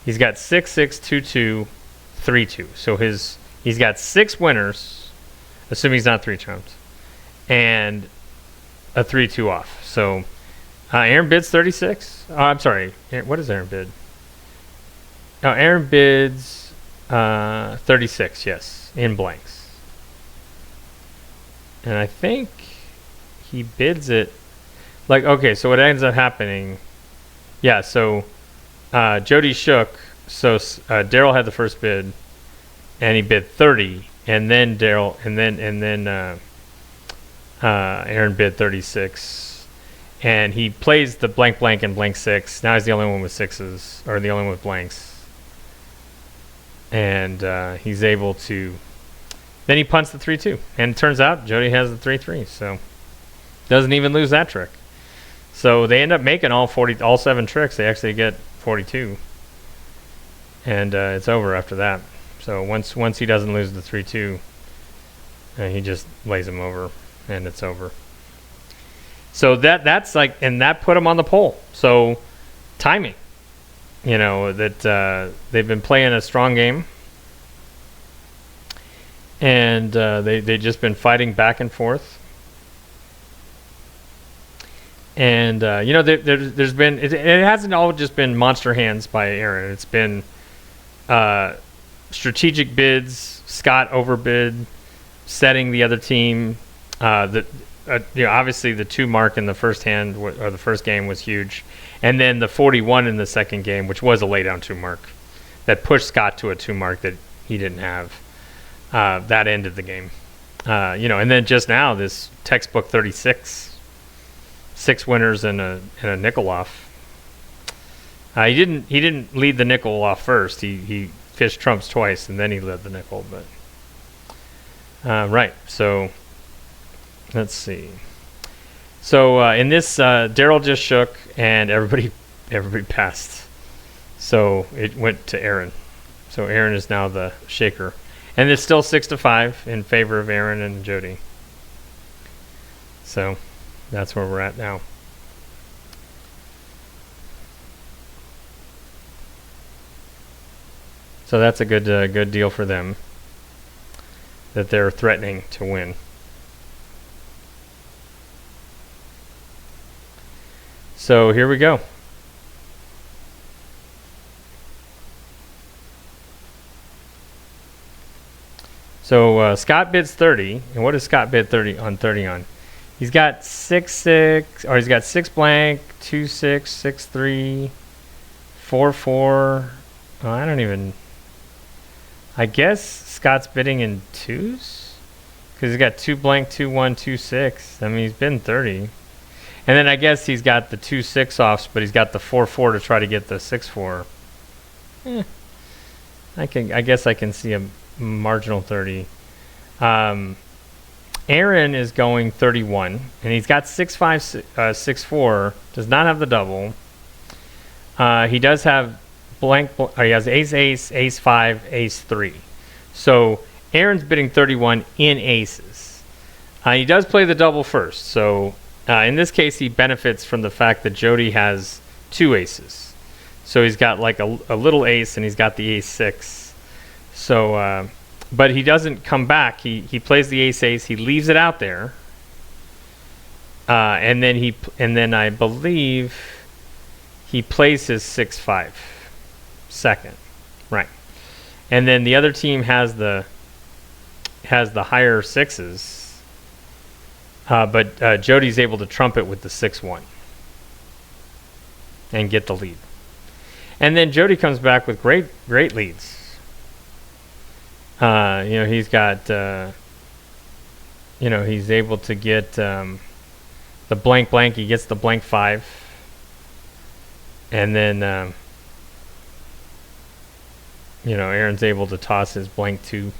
He's got 6, 6, 2, 2, 3, 2. So he's got 6 winners, assuming he's not 3 trumps, and a 3-2 off. So Aaron bids 36. I'm sorry. What does Aaron bid? No, Aaron bids 36. Yes, in blanks. And I think he bids it. Okay, so what ends up happening, so Jody shook, so Darrell had the first bid, and he bid 30, and then Darrell, and then Aaron bid 36, and he plays the blank blank and blank 6. Now he's the only one with 6s, or the only one with blanks, and he's able to. Then he punts the 3-2, and it turns out Jody has the 3-3, so doesn't even lose that trick. So they end up making all 7 tricks. They actually get 42, and it's over after that. So once he doesn't lose the 3-2, he just lays him over, and it's over. So that's like, and that put him on the pole. So timing, that they've been playing a strong game, and they just been fighting back and forth. And there's been it hasn't all just been monster hands by Aaron. It's been strategic bids, Scott overbid, setting the other team. Obviously the 2 mark in the first hand or the first game was huge, and then the 41 in the second game, which was a laydown 2 mark, that pushed Scott to a 2 mark that he didn't have. That ended the game. And then just now this textbook 36. 6 winners and a nickel off. He didn't lead the nickel off first. He fished trumps twice and then he led the nickel. But right. So let's see. So in this, Darrell just shook and everybody passed. So it went to Aaron. So Aaron is now the shaker, and it's still 6-5 in favor of Aaron and Jody. So. That's where we're at now. So that's a good deal for them, that they're threatening to win. So here we go. So Scott bids 30, and what does Scott bid 30 on? He's got 6-6, or he's got 6 blank, 2-6, 6-3, 4-4. Oh, I guess Scott's bidding in 2s? Because he's got 2 blank, 2-1, 2-6. I mean, he's been 30. And then I guess he's got the 2-6 offs, but he's got the 4-4 to try to get the 6-4. I guess I can see a marginal 30. Aaron is going 31, and he's got 6-5, 6-4. Does not have the double. He does have he has ace, ace 5, ace 3. So Aaron's bidding 31 in aces. He does play the double first. So in this case, he benefits from the fact that Jody has 2 aces. So he's got like a little ace, and he's got the ace 6. So. But he doesn't come back. He plays the ace-ace. He leaves it out there, and then I believe he plays his 6-5 second, right? And then the other team has the higher 6s, but Jody's able to trump it with the 6-1 and get the lead. And then Jody comes back with great leads. He's got, he's able to get the blank blank. He gets the blank 5. And then, Aaron's able to toss his blank 2.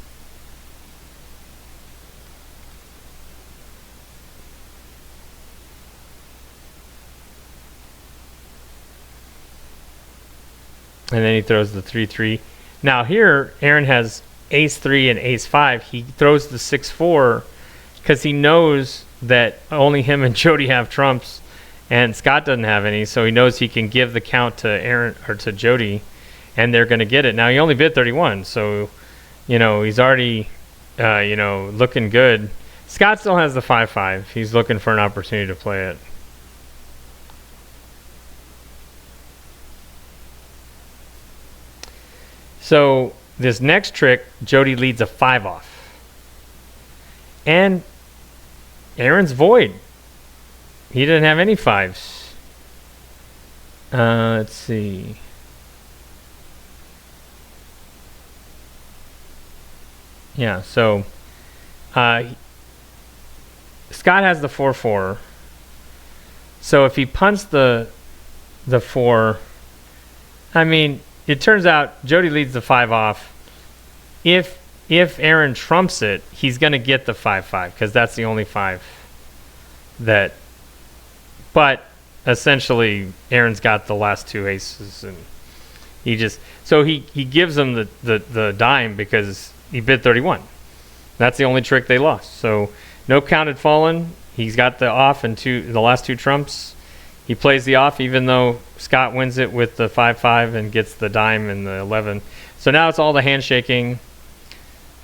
And then he throws the 3-3. Now here, Aaron has ace 3 and ace 5. He throws the 6-4 because he knows that only him and Jody have trumps, and Scott doesn't have any. So he knows he can give the count to Aaron or to Jody, and they're going to get it. Now he only bid 31, so he's already looking good. Scott still has the 5-5. He's looking for an opportunity to play it. So this next trick, Jody leads a 5 off. And Aaron's void. He didn't have any 5s. Let's see. Yeah. So Scott has the 4-4. So if he punts the 4, I mean, it turns out Jody leads the 5 off. If Aaron trumps it, he's going to get the 5-5 because that's the only 5 that. But essentially, Aaron's got the last 2 aces, and he gives him the dime because he bid 31. That's the only trick they lost. So no count had fallen. He's got the off and the last 2 trumps. He plays the off even though Scott wins it with the 5-5 and gets the dime and the 11. So now it's all the handshaking.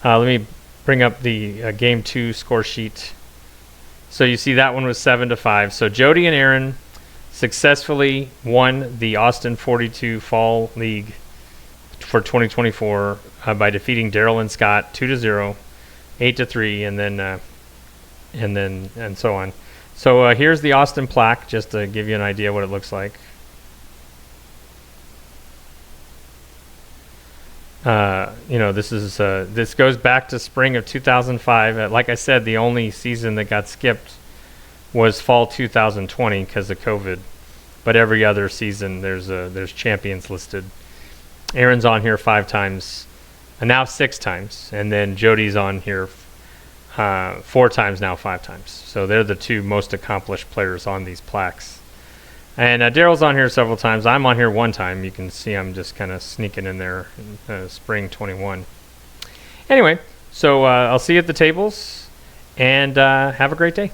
Let me bring up the game 2 score sheet. So you see that one was 7-5. So Jody and Aaron successfully won the Austin 42 Fall League for 2024 by defeating Darrell and Scott 2-0, 8-3, and so on. So here's the Austin plaque, just to give you an idea what it looks like. This goes back to spring of 2005. Like I said, the only season that got skipped was fall 2020 because of COVID. But every other season, there's champions listed. Aaron's on here 5 times, and now 6 times, and then Jody's on here 4 times now, 5 times. So they're the 2 most accomplished players on these plaques. And Darrell's on here several times. I'm on here 1 time. You can see I'm just kind of sneaking in there in spring 21. Anyway, so I'll see you at the tables, and have a great day.